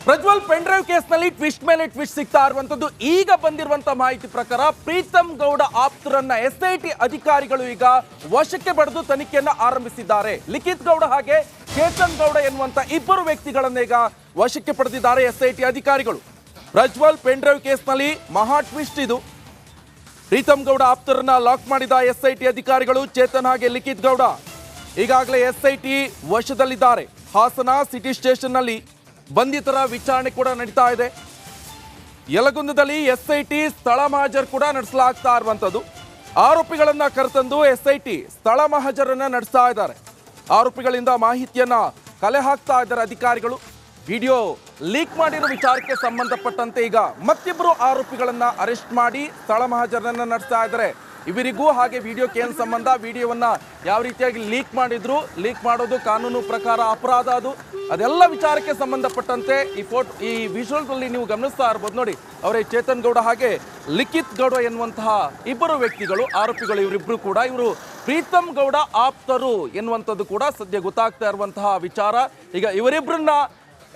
Prajwal pen drive ಕೇಸ್ನಲ್ಲಿ twist ಮೇಲೆ twist ಸಿಗ್ತಾ ಇರುವಂತದ್ದು. ಈಗ ಬಂದಿರುವಂತ ಮಾಹಿತಿ ಪ್ರಕಾರ ಪ್ರೀತಮ್ ಗೌಡ ಆಪ್ತರನ್ನ ಎಸ್ಐಟಿ ಅಧಿಕಾರಿಗಳು ಈಗ ವಶಕ್ಕೆ ಪಡೆದು ತನಿಖೆಯನ್ನ ಆರಂಭಿಸಿದ್ದಾರೆ. ಲಿಖಿತ್ ಗೌಡ ಹಾಗೆ ಚೇತನ್ ಗೌಡ ಎನ್ನುವಂತ ಇಬ್ಬರು ವ್ಯಕ್ತಿಗಳನ್ನ ಈಗ ವಶಕ್ಕೆ ಪಡೆದಿದ್ದಾರೆ ಎಸ್ಐಟಿ ಅಧಿಕಾರಿಗಳು. ಪ್ರಜ್ವಲ್ ಪೆಂಡ್ರೈವ್ ಕೇಸ್ನಲ್ಲಿ ಮಹಾ ಟ್ವಿಸ್ಟ್ ಇದು. ಪ್ರೀತಮ್ ಗೌಡ ಆಪ್ತರನ್ನ ಲಾಕ್ ಮಾಡಿದ ಎಸ್ಐಟಿ ಅಧಿಕಾರಿಗಳು. ಚೇತನ್ ಹಾಗೆ ಲಿಖಿತ್ ಗೌಡ ಈಗಾಗಲೇ ಎಸ್ಐಟಿ ವಶದಲ್ಲಿದ್ದಾರೆ. ಹಾಸನ ಸಿಟಿ ಸ್ಟೇಷನ್ ನಲ್ಲಿ ಬಂಧಿತರ ವಿಚಾರಣೆ ಕೂಡ ನಡೀತಾ ಇದೆ. ಯಲಗುಂದದಲ್ಲಿ ಎಸ್ಐಟಿ ಸ್ಥಳ ಮಹಜರ್ ಕೂಡ ನಡೆಸಲಾಗ್ತಾ ಇರುವಂತದ್ದು. ಆರೋಪಿಗಳನ್ನ ಕರೆತಂದು ಎಸ್ಐಟಿ ಸ್ಥಳ ಮಹಜರನ್ನ ನಡೆಸ್ತಾ ಇದ್ದಾರೆ. ಆರೋಪಿಗಳಿಂದ ಮಾಹಿತಿಯನ್ನ ಕಲೆ ಹಾಕ್ತಾ ಇದ್ದಾರೆ ಅಧಿಕಾರಿಗಳು. ವಿಡಿಯೋ ಲೀಕ್ ಮಾಡಿರೋ ವಿಚಾರಕ್ಕೆ ಸಂಬಂಧಪಟ್ಟಂತೆ ಈಗ ಮತ್ತಿಬ್ಬರು ಆರೋಪಿಗಳನ್ನ ಅರೆಸ್ಟ್ ಮಾಡಿ ಸ್ಥಳ ಮಹಜರನ್ನ ನಡೆಸ್ತಾ ಇದ್ದಾರೆ. ಇವರಿಗೂ ಹಾಗೆ ವಿಡಿಯೋಕ್ಕೆ ಏನು ಸಂಬಂಧ, ವಿಡಿಯೋವನ್ನ ಯಾವ ರೀತಿಯಾಗಿ ಲೀಕ್ ಮಾಡಿದ್ರು, ಲೀಕ್ ಮಾಡೋದು ಕಾನೂನು ಪ್ರಕಾರ ಅಪರಾಧ, ಅದೆಲ್ಲ ವಿಚಾರಕ್ಕೆ ಸಂಬಂಧಪಟ್ಟಂತೆ ಈ ವಿಜುವಲ್ಸ್ ಅಲ್ಲಿ ನೀವು ಗಮನಿಸ್ತಾ ಇರ್ಬೋದು. ನೋಡಿ, ಅವರೇ ಚೇತನ್ ಗೌಡ ಹಾಗೆ ಲಿಖಿತ್ ಗೌಡ ಎನ್ನುವಂತಹ ಇಬ್ಬರು ವ್ಯಕ್ತಿಗಳು ಆರೋಪಿಗಳು. ಇವರಿಬ್ರು ಕೂಡ ಇವರು ಪ್ರೀತಮ್ ಗೌಡ ಆಪ್ತರು ಎನ್ನುವಂಥದ್ದು ಕೂಡ ಸದ್ಯ ಗೊತ್ತಾಗ್ತಾ ಇರುವಂತಹ ವಿಚಾರ. ಈಗ ಇವರಿಬ್ಬರನ್ನ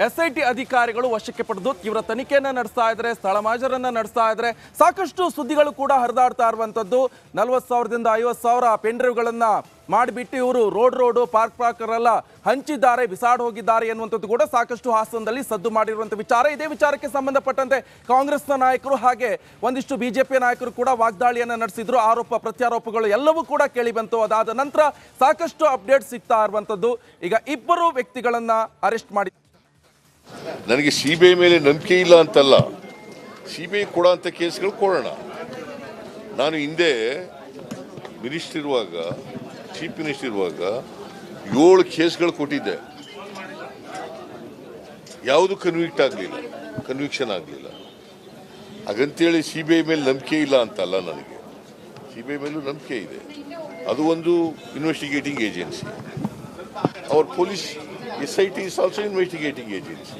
ಎಸ್ಐಟಿ ಅಧಿಕಾರಿಗಳು ವಶಕ್ಕೆ ಪಡೆದು ತೀವ್ರ ತನಿಖೆಯನ್ನ ನಡೆಸ್ತಾ ಇದ್ದಾರೆ, ಸ್ಥಳ ಮಹಜರನ್ನ ನಡೆಸ್ತಾ ಇದ್ದಾರೆ. ಸಾಕಷ್ಟು ಸುದ್ದಿಗಳು ಕೂಡ ಹರಿದಾಡ್ತಾ ಇರುವಂತದ್ದು. 40,000ದಿಂದ 50,000 ಪೆನ್ಡ್ರೈವ್ಗಳನ್ನ ಮಾಡಿಬಿಟ್ಟು ಇವರು ರೋಡ್ ಪಾರ್ಕ್ ಎಲ್ಲ ಹಂಚಿದ್ದಾರೆ, ಬಿಸಾಡ್ ಹೋಗಿದ್ದಾರೆ ಎನ್ನುವಂಥದ್ದು ಕೂಡ ಸಾಕಷ್ಟು ಹಾಸನದಲ್ಲಿ ಸದ್ದು ಮಾಡಿರುವಂಥ ವಿಚಾರ. ಇದೇ ವಿಚಾರಕ್ಕೆ ಸಂಬಂಧಪಟ್ಟಂತೆ ಕಾಂಗ್ರೆಸ್ನ ನಾಯಕರು ಹಾಗೆ ಒಂದಿಷ್ಟು ಬಿಜೆಪಿ ನಾಯಕರು ಕೂಡ ವಾಗ್ದಾಳಿಯನ್ನ ನಡೆಸಿದ್ರು. ಆರೋಪ ಪ್ರತ್ಯಾರೋಪಗಳು ಎಲ್ಲವೂ ಕೂಡ ಕೇಳಿ ಬಂತು. ಅದಾದ ನಂತರ ಸಾಕಷ್ಟು ಅಪ್ಡೇಟ್ ಸಿಗ್ತಾ ಇರುವಂತದ್ದು. ಈಗ ಇಬ್ಬರು ವ್ಯಕ್ತಿಗಳನ್ನ ಅರೆಸ್ಟ್ ಮಾಡಿ. ನನಗೆ ಸಿಬಿಐ ಮೇಲೆ ನಂಬಿಕೆ ಇಲ್ಲ ಅಂತಲ್ಲ, ಸಿಬಿಐ ಕೊಡೋಂಥ ಕೇಸ್ಗಳು ಕೊಡೋಣ. ನಾನು ಹಿಂದೆ ಮಿನಿಸ್ಟರ್ ಇರುವಾಗ, ಚೀಫ್ ಮಿನಿಸ್ಟರ್ ಇರುವಾಗ 7 ಕೇಸ್ಗಳು ಕೊಟ್ಟಿದ್ದೆ. ಯಾವುದು ಕನ್ವಿಕ್ಷನ್ ಆಗಲಿಲ್ಲ. ಹಾಗಂತೇಳಿ ಸಿಬಿಐ ಮೇಲೆ ನಂಬಿಕೆ ಇಲ್ಲ ಅಂತಲ್ಲ, ನನಗೆ ಸಿಬಿಐ ಮೇಲೂ ನಂಬಿಕೆ ಇದೆ. ಅದು ಒಂದು ಇನ್ವೆಸ್ಟಿಗೇಟಿಂಗ್ ಏಜೆನ್ಸಿ. ಅವ್ರ police SIT is also investigating agency.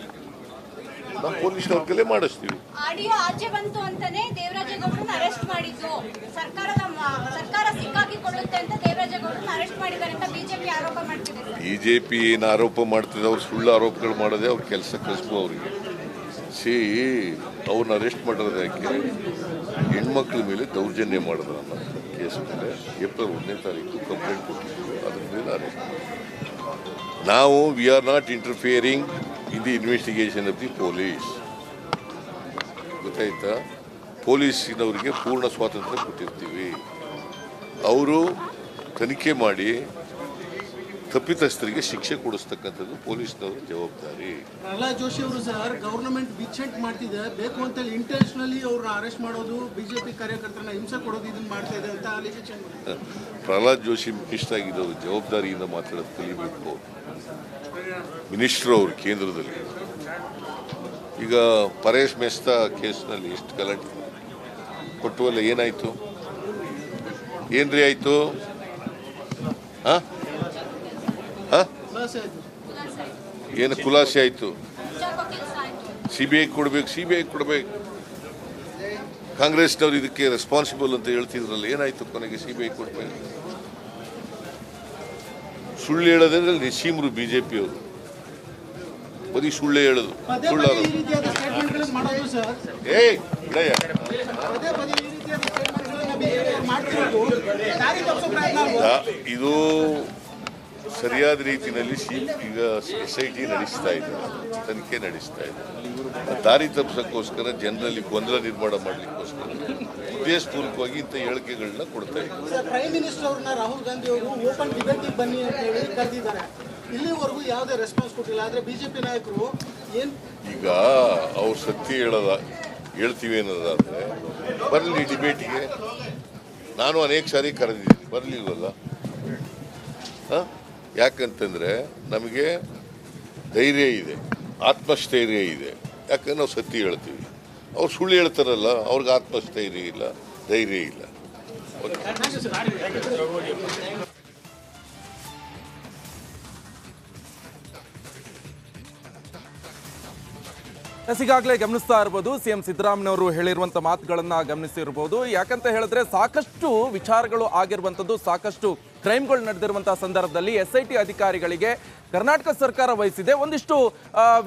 ನಾವು ಪೊಲೀಸ್ನವ್ರ ಕಲೆ ಮಾಡಿಸ್ತೀವಿ. ಆಡಿಯೋ ಆಚೆ ಬಂತು ಅಂತಾನೆ ದೇವರಾಜೇಗೌಡರನ್ನ ಅರೆಸ್ಟ್ ಮಾಡಿದ್ದು. ಸರ್ಕಾರ ಸಿಕ್ಕಾಕಿಕೊಳ್ಳುತ್ತೆ ಅಂತ ದೇವರಾಜೇಗೌಡರನ್ನ ಅರೆಸ್ಟ್ ಮಾಡಿದ್ದಾರೆ ಅಂತ ಬಿಜೆಪಿ ಆರೋಪ ಮಾಡ್ತಿದೆ. ಬಿಜೆಪಿ ಏನು ಆರೋಪ ಮಾಡ್ತಿದೆ, ಅವ್ರು ಸುಳ್ಳು ಆರೋಪಗಳು ಮಾಡೋದೇ ಅವ್ರ ಕೆಲಸ ಕಲಿಸ್ಬೋ ಅವರಿಗೆ. ಅವ್ರನ್ನ ಅರೆಸ್ಟ್ ಮಾಡೋದಕ್ಕೆ ಹೆಣ್ಮಕ್ಳ ಮೇಲೆ ದೌರ್ಜನ್ಯ ಮಾಡಿದ್ರು ಅನ್ನೋ ಕೇಸ್ ಮೇಲೆ ಏಪ್ರಿಲ್ 1ನೇ ತಾರೀಕು ಕಂಪ್ಲೇಂಟ್ ಕೊಟ್ಟಿದ್ರು. ಅದ್ರ ಮೇಲೆ ಅರೆಸ್ಟ್ ನಾವು we are not interfering in the investigation of the police. ಗೊತ್ತಾಯ್ತಾ? ಪೊಲೀಸಿನವರಿಗೆ ಪೂರ್ಣ ಸ್ವಾತಂತ್ರ್ಯ ಕೊಟ್ಟಿರ್ತೀವಿ. ಅವರು ತನಿಖೆ ಮಾಡಿ ತಪ್ಪಿತಸ್ಥರಿಗೆ ಶಿಕ್ಷೆ ಕೊಡಿಸ್ತಕ್ಕಂಥದ್ದು ಪೊಲೀಸ್ನವ್ರ ಜವಾಬ್ದಾರಿ. ಪ್ರಹ್ಲಾದ್ ಜೋಶಿ ಅವರು ಸರ್ ಗವರ್ನಮೆಂಟ್ ವಿಚೆಂಟ್ ಮಾಡ್ತಿದೆ, ಬೇಕು ಅಂತ ಇಂಟೆನ್ಷನಲಿ ಅವ್ರನ್ನ ಅರೆಸ್ಟ್ ಮಾಡೋದು, ಬಿಜೆಪಿ ಕಾರ್ಯಕರ್ತರನ್ನ ಹಿಂಸೆ ಕೊಡೋದು, ಇದನ್ನ ಮಾಡ್ತಾ ಇದೆ ಅಂತ ಅಲಿಗೇಷನ್. ಪ್ರಹ್ಲಾದ್ ಜೋಶಿ ಮಿನಿಸ್ಟರ್ ಆಗಿದ್ದವರು ಜವಾಬ್ದಾರಿಯಿಂದ ಮಾತಾಡೋದು ಕಲಿಬೇಕು. ಮಿನಿಸ್ಟರ್ ಅವರು ಕೇಂದ್ರದಲ್ಲಿ. ಈಗ ಪರೇಶ್ ಮೆಸ್ತಾ ಕೇಸ್ನಲ್ಲಿ ಎಷ್ಟು ಗಲಾಟೆ ಕೊಟ್ಟುವಲ್ಲ, ಏನಾಯ್ತು? ಏನ್ರಿ ಆಯ್ತು? ಏನು ಖುಲಾಸೆ ಆಯ್ತು? ಸಿಬಿಐ ಕೊಡ್ಬೇಕು. ಕಾಂಗ್ರೆಸ್ನವ್ರು ಇದಕ್ಕೆ ರೆಸ್ಪಾನ್ಸಿಬಲ್ ಅಂತ ಹೇಳ್ತಿದ್ರಲ್ಲ, ಏನಾಯ್ತು ಕೊನೆಗೆ? ಸಿಬಿಐ ಕೊಡ್ಬೇಕು. ಸುಳ್ಳು ಹೇಳೋದ್ರಲ್ಲಿ ನಿಸೀಮ್ರು ಬಿಜೆಪಿ ಅವರು ಬರೀ ಸುಳ್ಳು ಹೇಳೋದು. ಇದು ಸರಿಯಾದ ರೀತಿಯಲ್ಲಿ ಈಗ SIT ನಡೆಸ್ತಾ ಇದ್ದಾರೆ, ತನಿಖೆ ನಡೆಸ್ತಾ ಇದ್ದಾರೆ. ದಾರಿ ತಪ್ಪಿಸೋಕ್ಕೋಸ್ಕರ ಜನರಲ್ಲಿ ಗೊಂದಲ ನಿರ್ಮಾಣ ಮಾಡಲಿಕ್ಕೋಸ್ಕರ ಉದ್ದೇಶಪೂರ್ವಕವಾಗಿ ಇಂಥ ಹೇಳಿಕೆಗಳನ್ನ ಕೊಡ್ತಾ ಇದ್ದಾರೆ. ಪ್ರೈಮ್ ಮಿನಿಸ್ಟರ್ ಅವ್ರನ್ನ ರಾಹುಲ್ ಗಾಂಧಿ ಅವರು ಓಪನ್ ಡಿಬೇಟಿಗೆ ಬನ್ನಿ ಅಂತ ಹೇಳಿ ಕರೆದಿದ್ದಾರೆ. ಇಲ್ಲಿವರೆಗೂ ಯಾವುದೇ ರೆಸ್ಪಾನ್ಸ್ ಕೊಟ್ಟಿಲ್ಲ. ಆದರೆ ಬಿಜೆಪಿ ನಾಯಕರು ಈಗ ಅವ್ರು ಸತ್ಯ ಹೇಳ್ತೀವಿ ಅನ್ನೋದಾದ್ರೆ ಬರಲಿ ಡಿಬೇಟಿಗೆ. ನಾನು ಅನೇಕ ಸಾರಿ ಕರೆದಿದ್ದೀನಿ, ಬರಲಿಲ್ವಲ್ಲ. ಯಾಕಂತಂದರೆ ನಮಗೆ ಧೈರ್ಯ ಇದೆ, ಆತ್ಮಸ್ಥೈರ್ಯ ಇದೆ. ಯಾಕಂದ್ರೆ ನಾವು ಸತ್ಯ ಹೇಳ್ತೀವಿ. ಅವ್ರು ಸುಳ್ಳು ಹೇಳ್ತಾರಲ್ಲ, ಅವ್ರಿಗೆ ಆತ್ಮಸ್ಥೈರ್ಯ ಇಲ್ಲ, ಧೈರ್ಯ ಇಲ್ಲ. ಈಗಾಗಲೇ ಗಮನಿಸ್ತಾ ಇರಬಹುದು, ಸಿಎಂ ಸಿದ್ದರಾಮಯ್ಯನವರು ಹೇಳಿರುವಂಥ ಮಾತುಗಳನ್ನ ಗಮನಿಸಿರ್ಬೋದು. ಯಾಕಂತ ಹೇಳಿದ್ರೆ ಸಾಕಷ್ಟು ವಿಚಾರಗಳು ಆಗಿರುವಂಥದ್ದು, ಸಾಕಷ್ಟು ಕ್ರೈಮ್ಗಳು ನಡೆದಿರುವಂತಹ ಸಂದರ್ಭದಲ್ಲಿ SIT ಅಧಿಕಾರಿಗಳಿಗೆ ಕರ್ನಾಟಕ ಸರ್ಕಾರ ವಹಿಸಿದೆ. ಒಂದಿಷ್ಟು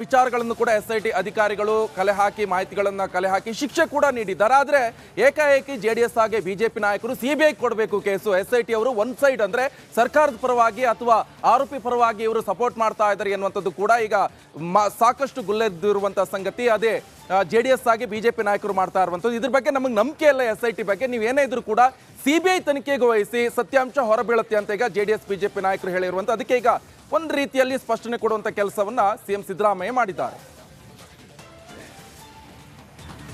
ವಿಚಾರಗಳನ್ನು ಕೂಡ SIT ಅಧಿಕಾರಿಗಳು ಕಲೆ ಹಾಕಿ ಮಾಹಿತಿಗಳನ್ನ ಕಲೆ ಹಾಕಿ ಶಿಕ್ಷೆ ಕೂಡ ನೀಡಿದ್ದಾರೆ. ಆದರೆ ಏಕಾಏಕಿ JDS ಹಾಗೆ ಬಿಜೆಪಿ ನಾಯಕರು CBI ಕೊಡಬೇಕು ಕೇಸು, SIT ಅವರು ಒನ್ ಸೈಡ್ ಅಂದ್ರೆ ಸರ್ಕಾರದ ಪರವಾಗಿ ಅಥವಾ ಆರೋಪಿ ಪರವಾಗಿ ಇವರು ಸಪೋರ್ಟ್ ಮಾಡ್ತಾ ಇದ್ದಾರೆ ಎನ್ನುವಂಥದ್ದು ಕೂಡ ಈಗ ಸಾಕಷ್ಟು ಗುಲ್ಲೆದ್ದಿರುವಂತಹ ಸಂಗತಿ. ಅದೇ JDS ಆಗಿ ಬಿಜೆಪಿ ನಾಯಕರು ಮಾಡ್ತಾ ಇರುವಂಥದ್ದು. ಇದ್ರ ಬಗ್ಗೆ ನಮಗೆ ನಂಬಿಕೆ ಇಲ್ಲ SIT ಬಗ್ಗೆ, ನೀವೇನೇ ಇದ್ರು ಕೂಡ CBI ತನಿಖೆಗೆ ವಹಿಸಿ ಸತ್ಯಾಂಶ ಹೊರಬೀಳುತ್ತೆ ಅಂತ ಈಗ JDS ಬಿಜೆಪಿ ನಾಯಕರು ಹೇಳಿರುವಂಥ. ಅದಕ್ಕೆ ಈಗ ಒಂದು ರೀತಿಯಲ್ಲಿ ಸ್ಪಷ್ಟನೆ ಕೊಡುವಂಥ ಕೆಲಸವನ್ನ CM ಸಿದ್ದರಾಮಯ್ಯ ಮಾಡಿದ್ದಾರೆ.